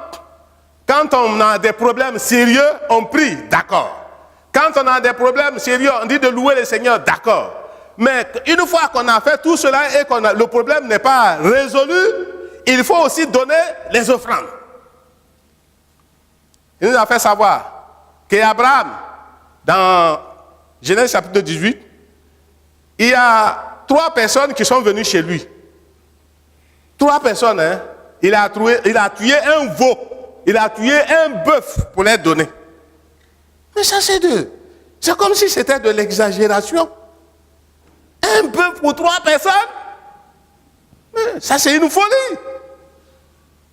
quand on a des problèmes sérieux, on prie, d'accord. Quand on a des problèmes sérieux, on dit de louer le Seigneur, d'accord. Mais une fois qu'on a fait tout cela et que le problème n'est pas résolu, il faut aussi donner les offrandes. Il nous a fait savoir qu'Abraham, dans Genèse chapitre 18, il y a 3 personnes qui sont venues chez lui. 3 personnes, hein. Il a tué un veau, il a tué un bœuf pour les donner. Mais ça, c'est comme si c'était de l'exagération. Un bœuf pour 3 personnes? Mais ça, c'est une folie.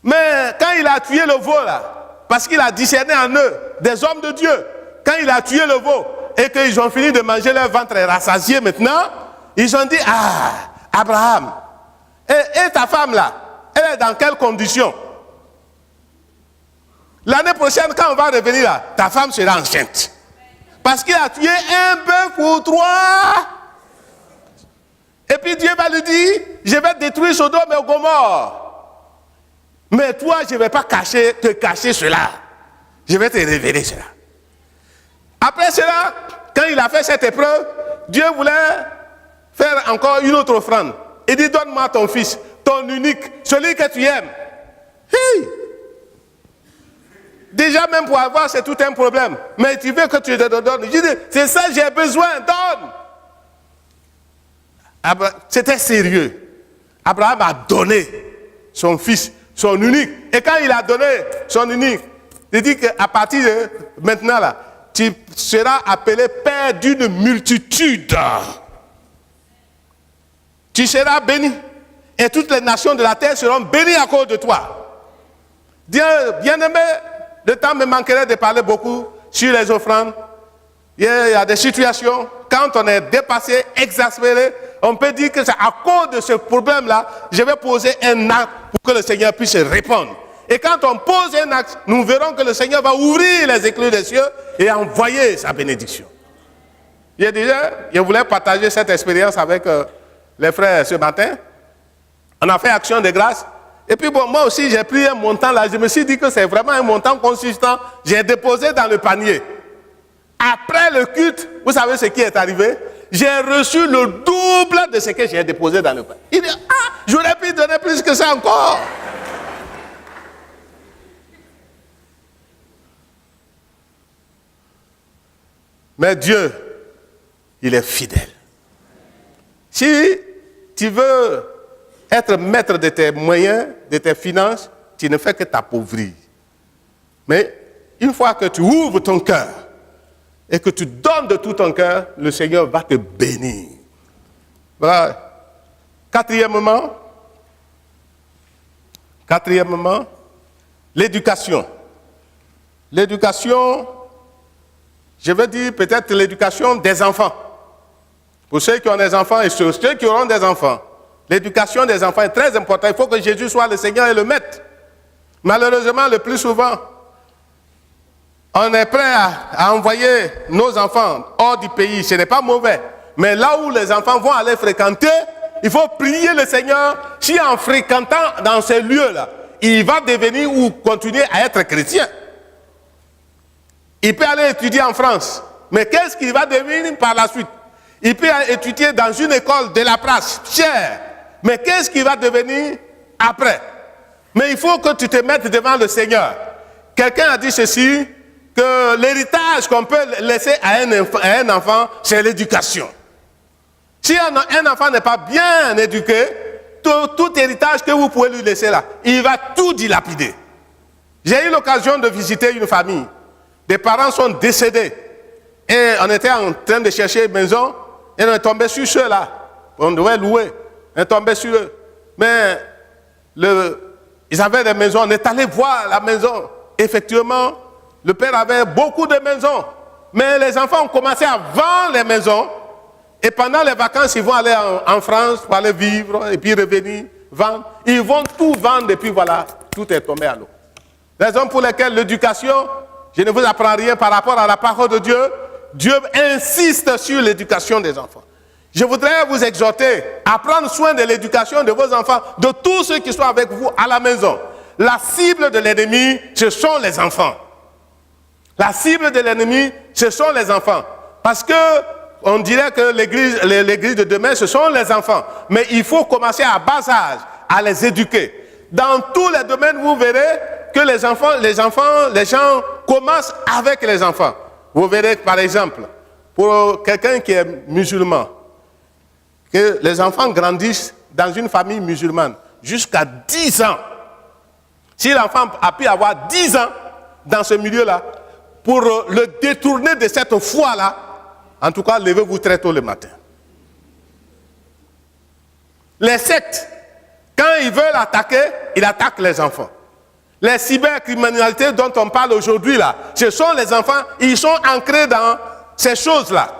Mais quand il a tué le veau, là, parce qu'il a discerné en eux des hommes de Dieu, quand il a tué le veau et qu'ils ont fini de manger leur ventre rassasié maintenant, ils ont dit, ah, Abraham, et ta femme là, elle est dans quelles conditions? L'année prochaine, quand on va revenir là, ta femme sera enceinte. Parce qu'il a tué un bœuf pour 3. Et puis Dieu va lui dire, je vais détruire Sodome et Gomorrhe. Mais toi, je ne vais pas te cacher cela. Je vais te révéler cela. Après cela, quand il a fait cette épreuve, Dieu voulait faire encore une autre offrande. Il dit, donne-moi ton fils, ton unique, celui que tu aimes. Hey! Déjà même pour avoir, c'est tout un problème. Mais tu veux que tu te donnes. Je dis, c'est ça, j'ai besoin, donne. C'était sérieux. Abraham a donné son fils, son unique. Et quand il a donné son unique, il dit qu'à partir de maintenant, là, tu seras appelé père d'une multitude. Tu seras béni. Et toutes les nations de la terre seront bénies à cause de toi. Bien-aimé, le temps me manquerait de parler beaucoup sur les offrandes. Il y a des situations, quand on est dépassé, exaspéré, on peut dire que c'est à cause de ce problème-là, je vais poser un acte pour que le Seigneur puisse répondre. Et quand on pose un acte, nous verrons que le Seigneur va ouvrir les écluses des cieux et envoyer sa bénédiction. Je voulais partager cette expérience avec les frères ce matin. On a fait action de grâce. Et puis bon, moi aussi, j'ai pris un montant là. Je me suis dit que c'est vraiment un montant consistant. J'ai déposé dans le panier. Après le culte, vous savez ce qui est arrivé? J'ai reçu le double de ce que j'ai déposé dans le panier. Il dit, j'aurais pu donner plus que ça encore. Mais Dieu, il est fidèle. Si tu veux être maître de tes moyens, de tes finances, tu ne fais que t'appauvrir. Mais une fois que tu ouvres ton cœur et que tu donnes de tout ton cœur, le Seigneur va te bénir. Voilà. Quatrièmement, l'éducation. L'éducation, je veux dire peut-être l'éducation des enfants. Pour ceux qui ont des enfants et ceux qui auront des enfants, l'éducation des enfants est très importante. Il faut que Jésus soit le Seigneur et le Maître. Malheureusement, le plus souvent, on est prêt à envoyer nos enfants hors du pays. Ce n'est pas mauvais. Mais là où les enfants vont aller fréquenter, il faut prier le Seigneur. Si en fréquentant dans ces lieux-là, il va devenir ou continuer à être chrétien. Il peut aller étudier en France. Mais qu'est-ce qu'il va devenir par la suite? Il peut étudier dans une école de la place, chère. Mais qu'est-ce qu'il va devenir après? Mais il faut que tu te mettes devant le Seigneur. Quelqu'un a dit ceci, que l'héritage qu'on peut laisser à un enfant, c'est l'éducation. Si un enfant n'est pas bien éduqué, tout héritage que vous pouvez lui laisser là, il va tout dilapider. J'ai eu l'occasion de visiter une famille. Des parents sont décédés. Et on était en train de chercher une maison, et on est tombé sur ceux-là. On devait louer. On est tombé sur eux. Mais ils avaient des maisons. On est allé voir la maison. Effectivement, le père avait beaucoup de maisons. Mais les enfants ont commencé à vendre les maisons. Et pendant les vacances, ils vont aller en France pour aller vivre et puis revenir, vendre. Ils vont tout vendre et puis voilà, tout est tombé à l'eau. Raison pour laquelle l'éducation, je ne vous apprends rien par rapport à la parole de Dieu. Dieu insiste sur l'éducation des enfants. Je voudrais vous exhorter à prendre soin de l'éducation de vos enfants, de tous ceux qui sont avec vous à la maison. La cible de l'ennemi, ce sont les enfants. La cible de l'ennemi, ce sont les enfants. Parce que on dirait que l'église de demain, ce sont les enfants. Mais il faut commencer à bas âge à les éduquer. Dans tous les domaines, vous verrez que les gens commencent avec les enfants. Vous verrez par exemple, pour quelqu'un qui est musulman, que les enfants grandissent dans une famille musulmane jusqu'à 10 ans. Si l'enfant a pu avoir 10 ans dans ce milieu-là, pour le détourner de cette foi-là, en tout cas, levez-vous très tôt le matin. Les sectes, quand ils veulent attaquer, ils attaquent les enfants. Les cybercriminalités dont on parle aujourd'hui, là, ce sont les enfants, ils sont ancrés dans ces choses-là.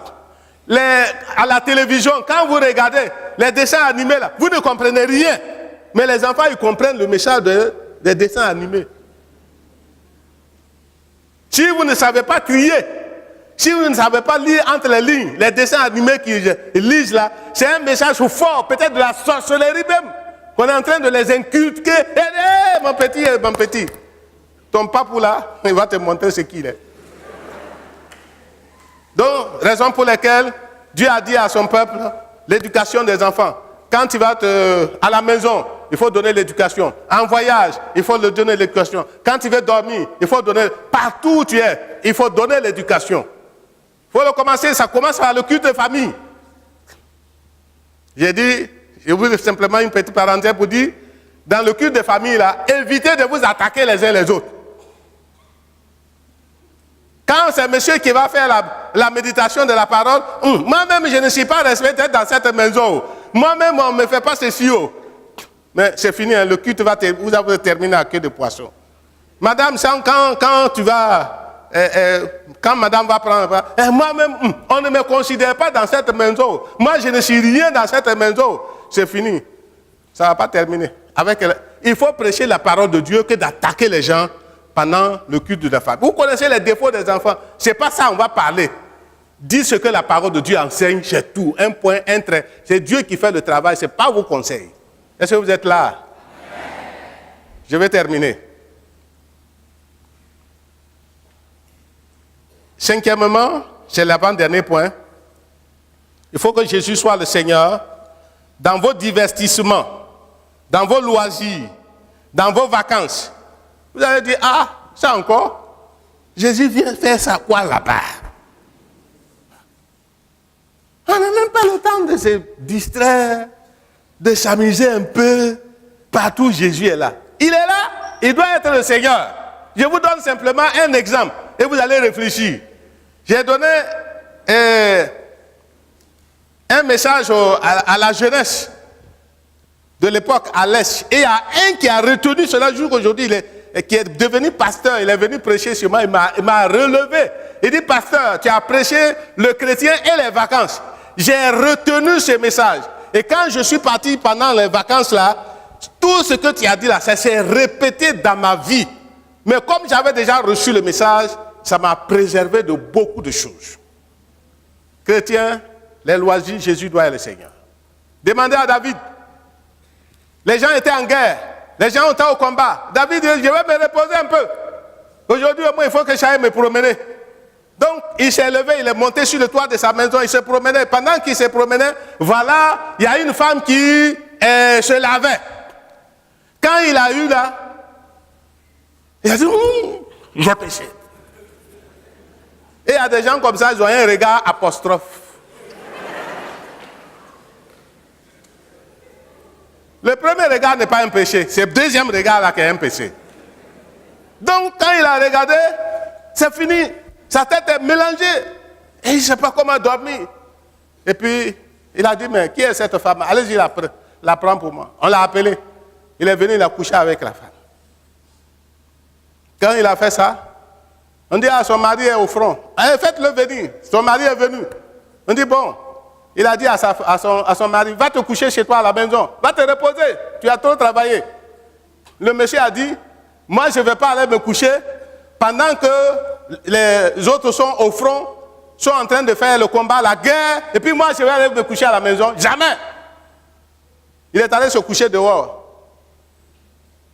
À la télévision, quand vous regardez les dessins animés, là, vous ne comprenez rien. Mais les enfants, ils comprennent le message des dessins animés. Si vous ne savez pas trier, si vous ne savez pas lire entre les lignes, les dessins animés qu'ils lisent là, c'est un message fort, peut-être de la sorcellerie même, qu'on est en train de les inculquer. Hey, mon petit, ton papou là, il va te montrer ce qu'il est. Donc, raison pour laquelle Dieu a dit à son peuple, l'éducation des enfants. Quand tu vas à la maison, il faut donner l'éducation. En voyage, il faut donner l'éducation. Quand tu veux dormir, il faut donner. Partout où tu es, il faut donner l'éducation. Il faut le commencer, ça commence par le culte de famille. J'ai dit, je vous simplement une petite parenthèse pour dire, dans le culte de famille, là, évitez de vous attaquer les uns les autres. Quand c'est monsieur qui va faire la méditation de la parole, moi-même, je ne suis pas respecté dans cette maison. Moi-même, on ne me fait pas ceci. Mais c'est fini, hein, le culte vous avez terminé à queue de poisson. Madame, quand tu vas, quand madame va prendre, moi-même, on ne me considère pas dans cette maison. Moi, je ne suis rien dans cette maison. C'est fini. Ça ne va pas terminer. Il faut prêcher la parole de Dieu que d'attaquer les gens pendant le culte de la famille. Vous connaissez les défauts des enfants. Ce n'est pas ça on va parler. Dis ce que la parole de Dieu enseigne, c'est tout. Un point, un trait. C'est Dieu qui fait le travail, ce n'est pas vos conseils. Est-ce que vous êtes là? Je vais terminer. Cinquièmement, c'est l'avant-dernier point. Il faut que Jésus soit le Seigneur dans vos divertissements, dans vos loisirs, dans vos vacances. Vous allez dire, ça encore? Jésus vient faire ça quoi là-bas? On n'a même pas le temps de se distraire, de s'amuser un peu. Partout, Jésus est là. Il est là, il doit être le Seigneur. Je vous donne simplement un exemple et vous allez réfléchir. J'ai donné un message à la jeunesse de l'époque à l'Est. Et il y a un qui a retenu cela jusqu'aujourd'hui, qui est devenu pasteur. Il est venu prêcher sur moi, il m'a relevé. Il dit, pasteur, tu as prêché le chrétien et les vacances. J'ai retenu ce message. Et quand je suis parti pendant les vacances là, tout ce que tu as dit là, ça s'est répété dans ma vie. Mais comme j'avais déjà reçu le message, ça m'a préservé de beaucoup de choses. Chrétien, les loisirs, Jésus doit être le Seigneur. Demandez à David. Les gens étaient en guerre. Les gens étaient au combat. David dit, je vais me reposer un peu. Aujourd'hui, au moins, il faut que j'aille me promener. Donc, il s'est levé, il est monté sur le toit de sa maison, il se promenait. Pendant qu'il se promenait, voilà, il y a une femme qui se lavait. Quand il a eu là, il a dit, j'ai péché. Et il y a des gens comme ça, ils ont un regard apostrophe. Le premier regard n'est pas un péché, c'est le deuxième regard là qui est un péché. Donc, quand il a regardé, c'est fini. Sa tête est mélangée. Et il ne sait pas comment dormir. Et puis, il a dit, mais qui est cette femme? Allez-y, la prends pour moi. On l'a appelé. Il est venu, il a couché avec la femme. Quand il a fait ça, on dit, son mari est au front. Allez, faites-le venir. Son mari est venu. On dit, bon, il a dit à son mari, va te coucher chez toi à la maison. Va te reposer. Tu as trop travaillé. Le monsieur a dit, moi, je ne vais pas aller me coucher pendant que les autres sont au front, sont en train de faire le combat, la guerre, et puis moi, je vais aller me coucher à la maison. Jamais. Il est allé se coucher dehors.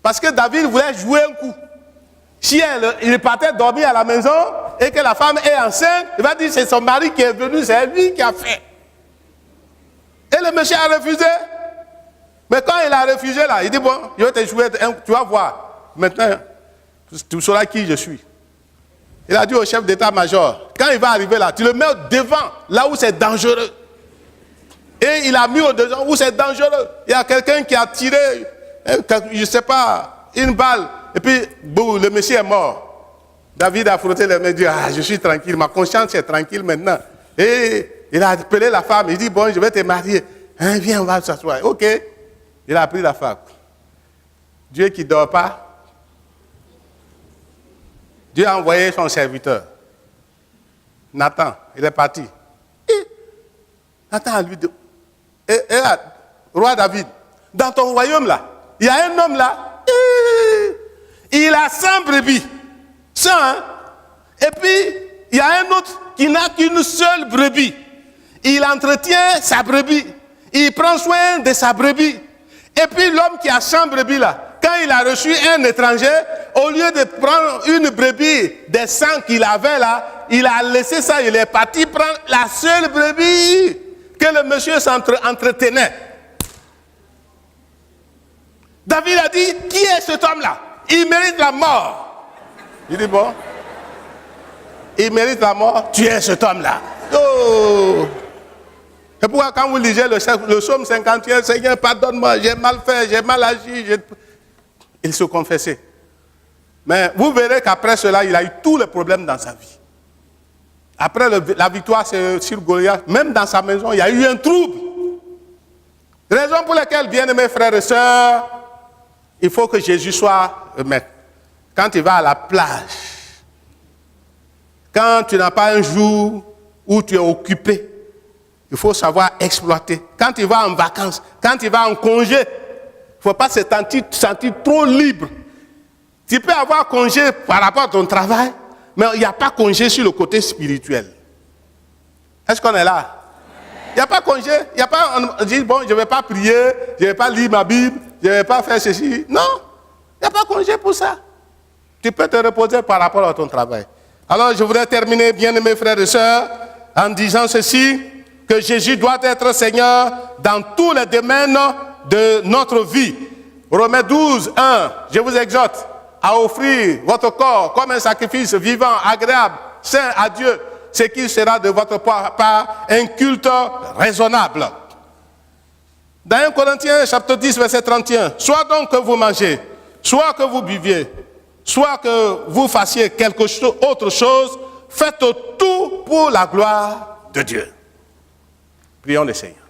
Parce que David voulait jouer un coup. Si il partait dormir à la maison et que la femme est enceinte, il va dire c'est son mari qui est venu, c'est lui qui a fait. Et le monsieur a refusé. Mais quand il a refusé là, il dit bon, je vais te jouer, tu vas voir. Maintenant, tu sauras qui je suis. Il a dit au chef d'état-major, quand il va arriver là, tu le mets devant, là où c'est dangereux. Et il a mis au devant où c'est dangereux. Il y a quelqu'un qui a tiré, je ne sais pas, une balle. Et puis, boum, le monsieur est mort. David a frotté les mains et dit, je suis tranquille, ma conscience est tranquille maintenant. Et il a appelé la femme, il dit, bon, je vais te marier. Hein, viens, on va s'asseoir. Ok. Il a pris la femme. Dieu qui ne dort pas, Dieu a envoyé son serviteur. Nathan, il est parti. Et Nathan a lui dit, roi David, dans ton royaume là, il y a un homme là, il a 100 brebis. 100, hein? Et puis, il y a un autre qui n'a qu'une seule brebis. Il entretient sa brebis. Il prend soin de sa brebis. Et puis l'homme qui a 100 brebis là, quand il a reçu un étranger, au lieu de prendre une brebis des 100 qu'il avait là, il a laissé ça, il est parti prendre la seule brebis que le monsieur s'entretenait. David a dit, qui est cet homme-là? Il mérite la mort. Il dit, bon, il mérite la mort, tu es cet homme-là. Oh! C'est pourquoi quand vous lisez le psaume 51, Seigneur, pardonne-moi, j'ai mal fait, j'ai mal agi. Il se confessait. Mais vous verrez qu'après cela, il a eu tous les problèmes dans sa vie. Après la victoire sur Goliath, même dans sa maison, il y a eu un trouble. Raison pour laquelle, bien aimés frères et sœurs, il faut que Jésus soit maître. Quand il va à la plage, quand tu n'as pas un jour où tu es occupé, il faut savoir exploiter. Quand il va en vacances, quand il va en congé, il ne faut pas se sentir trop libre. Tu peux avoir congé par rapport à ton travail, mais il n'y a pas congé sur le côté spirituel. Est-ce qu'on est là? Il n'y a pas congé. Il n'y a pas, on dit, bon, je ne vais pas prier, je ne vais pas lire ma Bible, je ne vais pas faire ceci. Non, il n'y a pas congé pour ça. Tu peux te reposer par rapport à ton travail. Alors, je voudrais terminer, bien aimés frères et sœurs, en disant ceci, que Jésus doit être Seigneur dans tous les domaines de notre vie. Romains 12, 1, je vous exhorte à offrir votre corps comme un sacrifice vivant, agréable, saint à Dieu, ce qui sera de votre part un culte raisonnable. Dans 1 Corinthiens chapitre 10, verset 31, soit donc que vous mangez, soit que vous buviez, soit que vous fassiez autre chose, faites tout pour la gloire de Dieu. Prions le Seigneur.